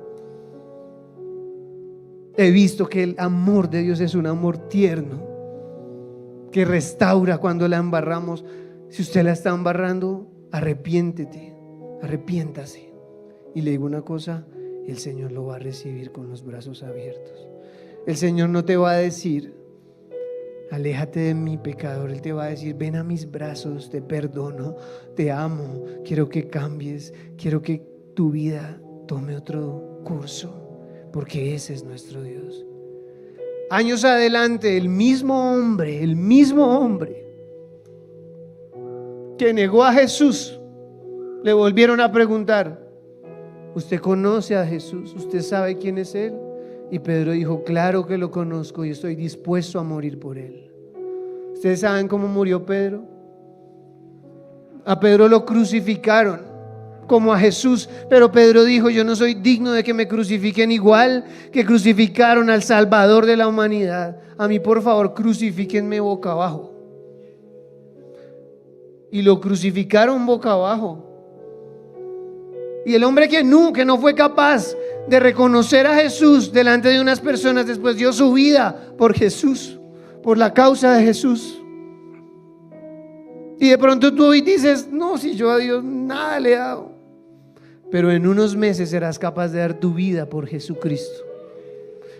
He visto que el amor de Dios es un amor tierno, que restaura cuando la embarramos. Si usted la está embarrando, arrepiéntase. Y le digo una cosa: el Señor lo va a recibir con los brazos abiertos. El Señor no te va a decir: aléjate de mí, pecador. Él te va a decir: ven a mis brazos, te perdono, te amo, quiero que cambies, quiero que tu vida tome otro curso, porque ese es nuestro Dios. Años adelante, el mismo hombre que negó a Jesús, le volvieron a preguntar: ¿usted conoce a Jesús? ¿Usted sabe quién es Él? Y Pedro dijo: claro que lo conozco y estoy dispuesto a morir por Él. ¿Ustedes saben cómo murió Pedro? A Pedro lo crucificaron como a Jesús, pero Pedro dijo: yo no soy digno de que me crucifiquen igual que crucificaron al Salvador de la humanidad. A mí, por favor, crucifíquenme boca abajo. Y lo crucificaron boca abajo. Y el hombre que no fue capaz de reconocer a Jesús delante de unas personas, después dio su vida por Jesús, por la causa de Jesús. Y de pronto tú hoy dices: no, si yo a Dios nada le he dado. Pero en unos meses serás capaz de dar tu vida por Jesucristo.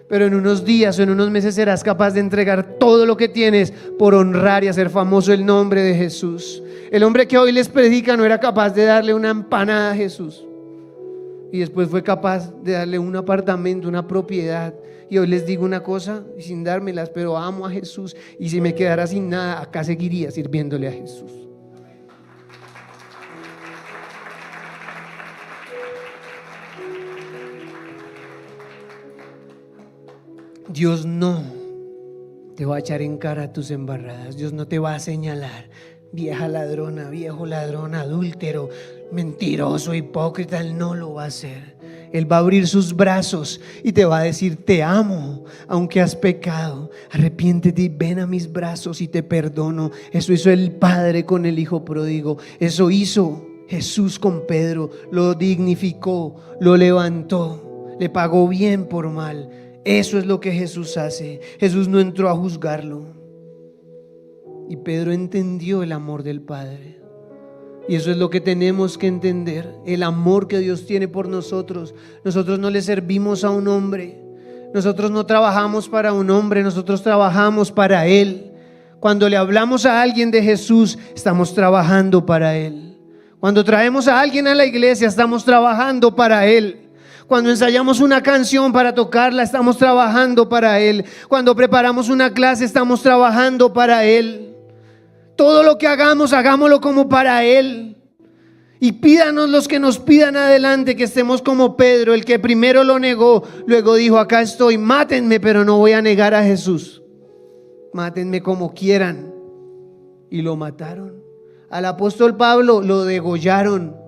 Pero en unos días o en unos meses serás capaz de entregar todo lo que tienes por honrar y hacer famoso el nombre de Jesús. El hombre que hoy les predica no era capaz de darle una empanada a Jesús, y después fue capaz de darle un apartamento, una propiedad. Y hoy les digo una cosa, sin dármelas, pero amo a Jesús, y si me quedara sin nada, acá seguiría sirviéndole a Jesús. Dios no te va a echar en cara tus embarradas. Dios no te va a señalar: vieja ladrona, viejo ladrón, adúltero, mentiroso, hipócrita. Él no lo va a hacer. Él va a abrir sus brazos y te va a decir: te amo, aunque has pecado, arrepiéntete y ven a mis brazos y te perdono. Eso hizo el Padre con el Hijo pródigo. Eso hizo Jesús con Pedro. Lo dignificó, lo levantó, le pagó bien por mal. Eso es lo que Jesús hace. Jesús no entró a juzgarlo. Y Pedro entendió el amor del Padre. Y eso es lo que tenemos que entender: el amor que Dios tiene por nosotros. Nosotros no le servimos a un hombre. Nosotros no trabajamos para un hombre. Nosotros trabajamos para Él. Cuando le hablamos a alguien de Jesús, estamos trabajando para Él. Cuando traemos a alguien a la iglesia, estamos trabajando para Él. Cuando ensayamos una canción para tocarla, estamos trabajando para Él. Cuando preparamos una clase, estamos trabajando para Él. Todo lo que hagamos, hagámoslo como para Él. Y pídanos los que nos pidan adelante, que estemos como Pedro, el que primero lo negó, luego dijo: acá estoy, mátenme, pero no voy a negar a Jesús. Mátenme como quieran. Y lo mataron. Al apóstol Pablo lo degollaron.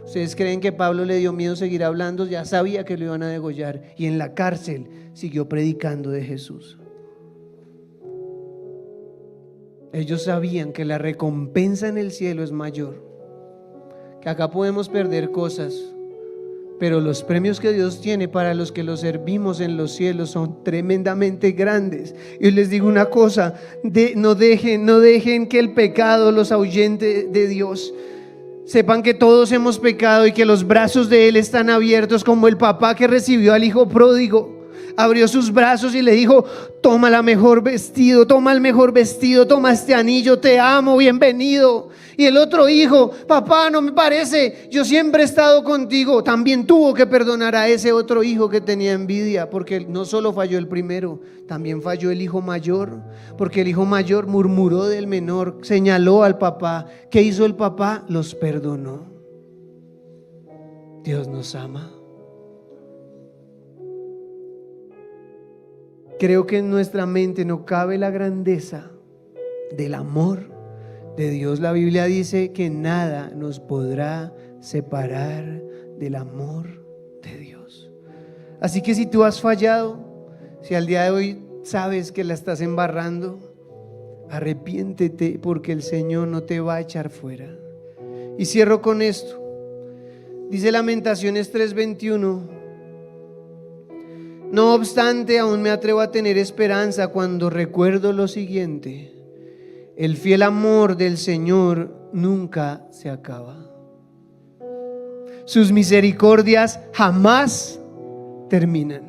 ¿Ustedes creen que Pablo le dio miedo seguir hablando? Ya sabía que lo iban a degollar, y en la cárcel siguió predicando de Jesús. Ellos sabían que la recompensa en el cielo es mayor, que acá podemos perder cosas, pero los premios que Dios tiene para los que lo servimos en los cielos son tremendamente grandes. Y les digo una cosa: no dejen que el pecado los ahuyente de Dios. Sepan que todos hemos pecado y que los brazos de Él están abiertos, como el papá que recibió al hijo pródigo. Abrió sus brazos y le dijo: toma el mejor vestido, toma este anillo, te amo, bienvenido. Y el otro hijo: papá, no me parece, yo siempre he estado contigo. También tuvo que perdonar a ese otro hijo que tenía envidia, porque no solo falló el primero, también falló el hijo mayor, porque el hijo mayor murmuró del menor, señaló al papá. ¿Qué hizo el papá? Los perdonó. Dios nos ama. Creo que en nuestra mente no cabe la grandeza del amor de Dios. La Biblia dice que nada nos podrá separar del amor de Dios. Así que si tú has fallado, si al día de hoy sabes que la estás embarrando, arrepiéntete, porque el Señor no te va a echar fuera. Y cierro con esto. Dice Lamentaciones 3:21: no obstante, aún me atrevo a tener esperanza cuando recuerdo lo siguiente: el fiel amor del Señor nunca se acaba. Sus misericordias jamás terminan.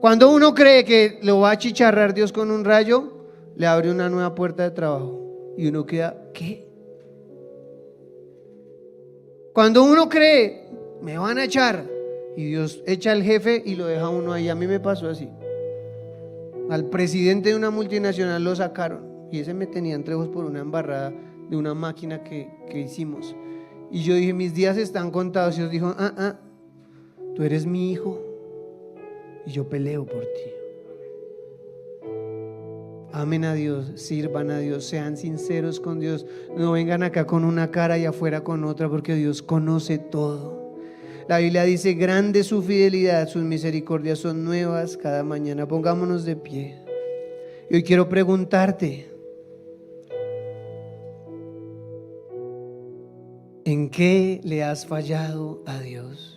Cuando uno cree que lo va a achicharrar Dios con un rayo, le abre una nueva puerta de trabajo y uno queda, ¿qué? Cuando uno cree, me van a echar, y Dios echa al jefe y lo deja uno ahí. A mí me pasó así. Al presidente de una multinacional lo sacaron y ese me tenía entre ojos por una embarrada de una máquina que hicimos. Y yo dije, mis días están contados. Y Dios dijo, tú eres mi hijo y yo peleo por ti. Amen a Dios, sirvan a Dios, sean sinceros con Dios. No vengan acá con una cara y afuera con otra, porque Dios conoce todo. La Biblia dice, grande es su fidelidad, sus misericordias son nuevas cada mañana. Pongámonos de pie. Y hoy quiero preguntarte, ¿en qué le has fallado a Dios?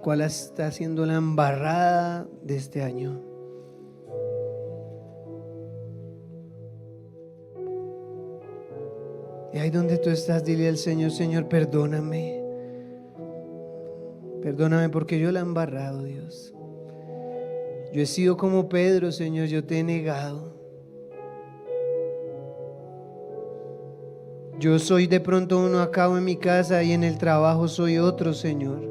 ¿Cuál está siendo la embarrada de este año? Y ahí donde tú estás, dile al Señor, Señor, perdóname. Perdóname porque yo la he embarrado, Dios. Yo he sido como Pedro, Señor, yo te he negado. Yo soy de pronto uno acá en mi casa y en el trabajo soy otro, Señor.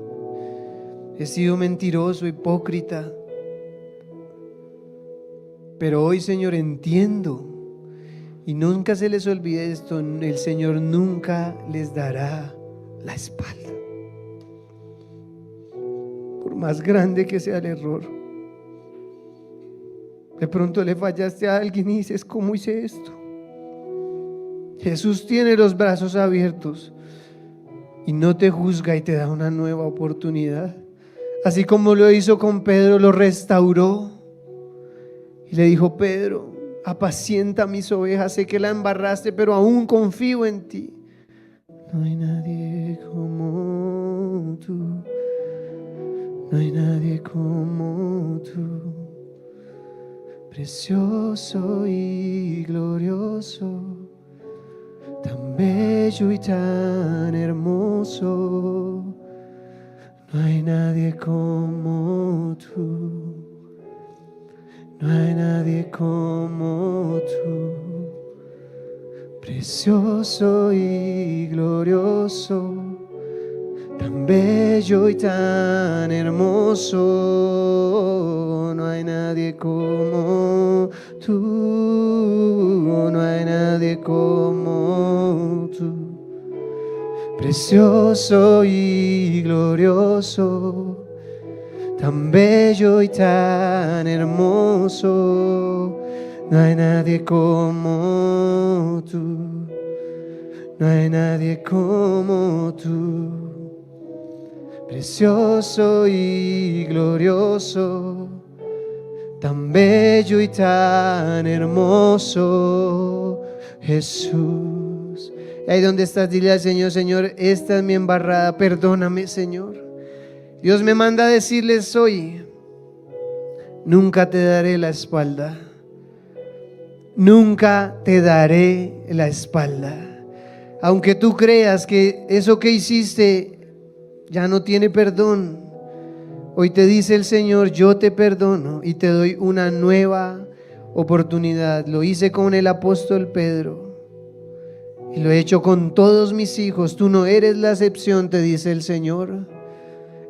He sido mentiroso, hipócrita. Pero hoy, Señor, entiendo. Y nunca se les olvide esto: el Señor nunca les dará la espalda. Por más grande que sea el error. De pronto le fallaste a alguien y dices, ¿cómo hice esto? Jesús tiene los brazos abiertos y no te juzga y te da una nueva oportunidad. Así como lo hizo con Pedro, lo restauró y le dijo, Pedro, apacienta mis ovejas, sé que la embarraste, pero aún confío en ti. No hay nadie como tú, no hay nadie como tú, precioso y glorioso, tan bello y tan hermoso. No hay nadie como tú, no hay nadie como tú, precioso y glorioso, tan bello y tan hermoso. No hay nadie como tú, no hay nadie como tú, precioso y glorioso, tan bello y tan hermoso. No hay nadie como tú, no hay nadie como tú, precioso y glorioso, tan bello y tan hermoso, Jesús. Y ahí donde estás, dile al Señor, Señor, esta es mi embarrada, perdóname, Señor. Dios me manda a decirles hoy, nunca te daré la espalda, nunca te daré la espalda. Aunque tú creas que eso que hiciste ya no tiene perdón, hoy te dice el Señor, yo te perdono y te doy una nueva oportunidad. Lo hice con el apóstol Pedro y lo he hecho con todos mis hijos. Tú no eres la excepción, te dice el Señor.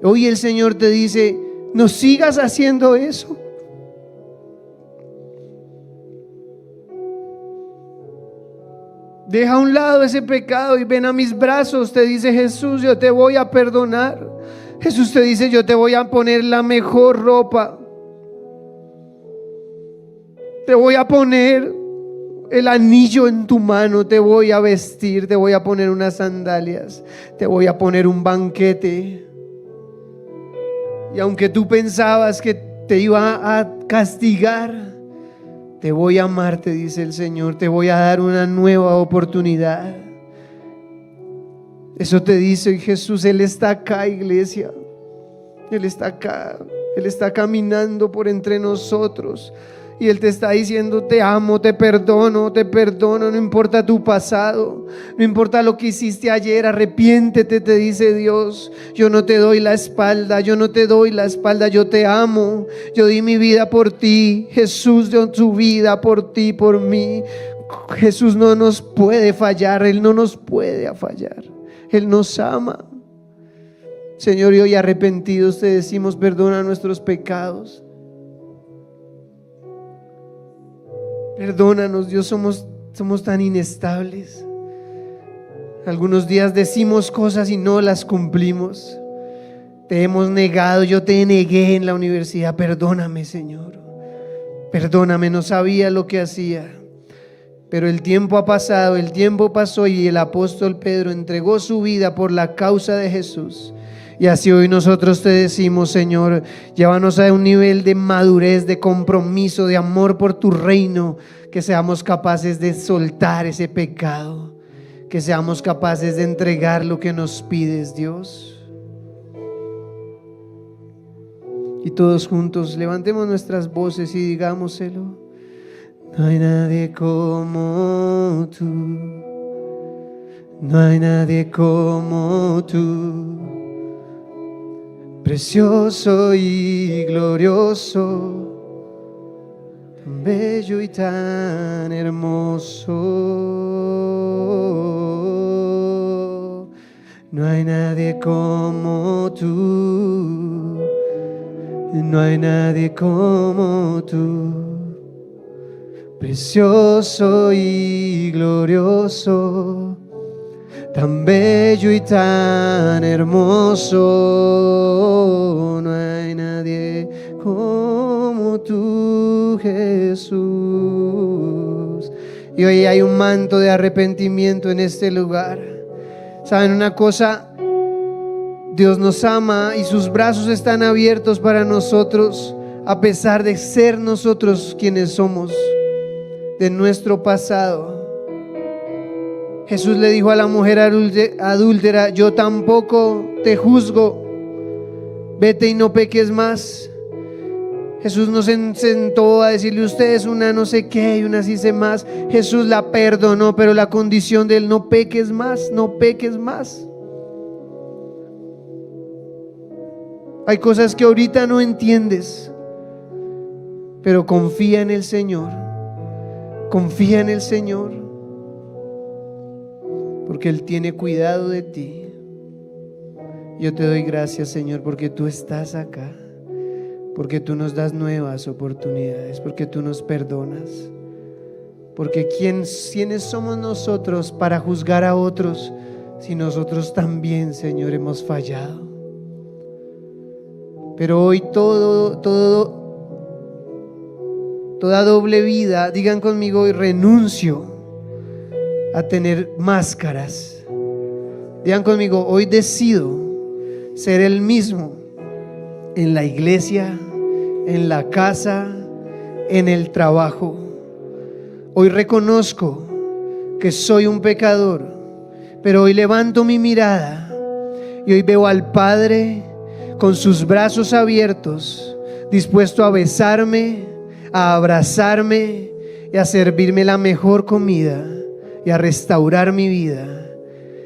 Hoy el Señor te dice, no sigas haciendo eso. Deja a un lado ese pecado y ven a mis brazos. Te dice Jesús, yo te voy a perdonar. Jesús te dice, yo te voy a poner la mejor ropa. Te voy a poner el anillo en tu mano, te voy a vestir, te voy a poner unas sandalias, te voy a poner un banquete. Y aunque tú pensabas que te iba a castigar, te voy a amar, te dice el Señor, te voy a dar una nueva oportunidad. Eso te dice Jesús. Él está acá, iglesia. Él está acá, Él está caminando por entre nosotros. Y Él te está diciendo, te amo, te perdono, no importa tu pasado, no importa lo que hiciste ayer, arrepiéntete, te dice Dios. Yo no te doy la espalda, yo no te doy la espalda, yo te amo, yo di mi vida por ti. Jesús dio su vida por ti, por mí. Jesús no nos puede fallar, Él no nos puede fallar, Él nos ama. Señor, y hoy arrepentidos te decimos, perdona nuestros pecados. Perdónanos, Dios, somos tan inestables. Algunos días decimos cosas y no las cumplimos. Te hemos negado, yo te negué en la universidad. Perdóname, Señor. Perdóname, no sabía lo que hacía. Pero el tiempo ha pasado, el tiempo pasó y el apóstol Pedro entregó su vida por la causa de Jesús. Y así hoy nosotros te decimos, Señor, llévanos a un nivel de madurez, de compromiso, de amor por tu reino, que seamos capaces de soltar ese pecado, que seamos capaces de entregar lo que nos pides, Dios. Y todos juntos levantemos nuestras voces y digámoselo. No hay nadie como tú, no hay nadie como tú. Precioso y glorioso, tan bello y tan hermoso. No hay nadie como tú, no hay nadie como tú. Precioso y glorioso, tan bello y tan hermoso. No hay nadie como tú, Jesús. Y hoy hay un manto de arrepentimiento en este lugar. ¿Saben una cosa? Dios nos ama y sus brazos están abiertos para nosotros, a pesar de ser nosotros quienes somos, de nuestro pasado. Jesús le dijo a la mujer adúltera, yo tampoco te juzgo, vete y no peques más. Jesús no se sentó a decirle, usted es una no sé qué y una así sé más. Jesús la perdonó, pero la condición de él, no peques más, no peques más. Hay cosas que ahorita no entiendes, pero confía en el Señor, confía en el Señor, porque Él tiene cuidado de ti. Yo te doy gracias, Señor, porque tú estás acá, porque tú nos das nuevas oportunidades, porque tú nos perdonas, porque ¿quiénes somos nosotros para juzgar a otros si nosotros también, Señor, hemos fallado? Pero hoy toda doble vida, digan conmigo, hoy renuncio a tener máscaras. Digan conmigo, hoy decido ser el mismo en la iglesia, en la casa, en el trabajo. Hoy reconozco que soy un pecador, pero hoy levanto mi mirada y hoy veo al Padre con sus brazos abiertos, dispuesto a besarme, a abrazarme y a servirme la mejor comida y a restaurar mi vida.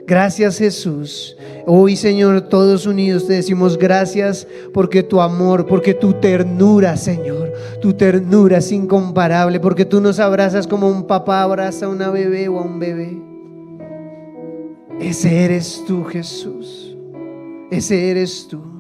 Gracias, Jesús. Hoy, Señor, todos unidos te decimos gracias, porque tu amor, porque tu ternura, Señor, tu ternura es incomparable, porque tú nos abrazas como un papá abraza a una bebé o a un bebé. Ese eres tú, Jesús. Ese eres tú.